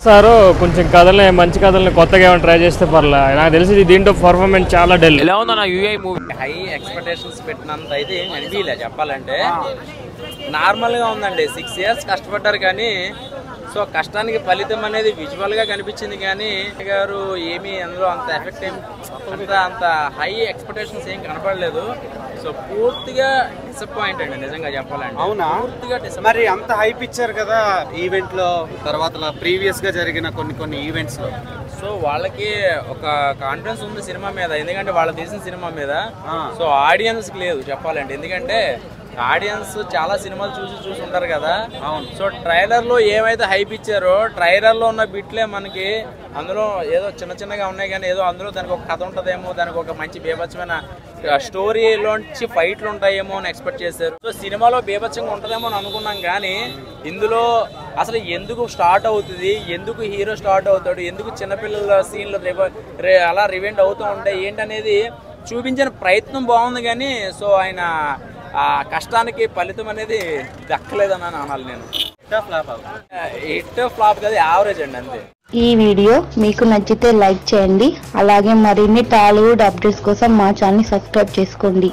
Sir కొంచెం కథల్ని మంచి కథల్ని కొత్తగా ఏమైనా ట్రై చేస్తే పర్లే. నాకు తెలిసి దీంట్లో పర్ఫార్మెన్స్ చాలా డల్. ఎలా ఉందన్న యూఐ మూవీ? హై ఎక్స్పెక్టేషన్స్ పెట్టినంత అయితే ఏం అనిపించలే చెప్పాలంటే. నార్మల్గా ఉందండి. 6 years కష్టపడ్డారు కానీ సో కష్టానికి ఫలితం అనేది విజువల్గా కనిపించింది కానీ గారు ఏమీ అందులో అంత ఎఫెక్ట్ అంత హై ఎక్స్పెక్టేషన్స్ ఏం కనపడలేదు. సో పూర్తిగా డిసప్పాయింట్ అండి నిజంగా చెప్పాలంటే. అవునా? పూర్తిగా మరి అంత హైప్ ఇచ్చారు కదా ఈవెంట్ లో, తర్వాత ప్రీవియస్ గా జరిగిన కొన్ని ఈవెంట్స్ లో. సో వాళ్ళకి ఒక కాన్ఫిడెన్స్ ఉంది సినిమా మీద, ఎందుకంటే వాళ్ళు తీసిన సినిమా మీద. సో ఆడియన్స్ కి లేదు చెప్పాలంటే, ఎందుకంటే ఆడియన్స్ చాలా సినిమాలు చూసి ఉంటారు కదా. అవును. సో ట్రైలర్ లో ఏమైతే హైప్ ఇచ్చారో ట్రైలర్ లో ఉన్న బిట్లే మనకి అందులో ఏదో చిన్నగా ఉన్నాయి కానీ ఏదో అందులో దానికి ఒక కథ ఉంటుందేమో, దానికి ఒక మంచి బీభత్సమైన స్టోరీలోంచి ఫైట్లు ఉంటాయేమో అని ఎక్స్పెక్ట్ చేశారు. సో సినిమాలో బీభత్సంగా ఉంటుందేమో అని అనుకున్నాం కానీ ఇందులో అసలు ఎందుకు స్టార్ట్ అవుతుంది, ఎందుకు హీరో స్టార్ట్ అవుతాడు, ఎందుకు చిన్నపిల్లల సీన్లు అలా రివెంట్ అవుతూ ఉంటాయి ఏంటనేది చూపించిన ప్రయత్నం బాగుంది కానీ సో ఆయన ఆ కష్టానికి ఫలితం అనేది దక్కలేదని అనాలి నేను. హిట్ ఫ్లాప్ కాదు, యావరేజ్ అండి అంతే. ఈ వీడియో మీకు నచ్చితే లైక్ చేయండి. అలాగే మరిన్ని టాలీవుడ్ అప్డేట్స్ కోసం మా ఛానల్ సబ్స్క్రైబ్ చేసుకోండి.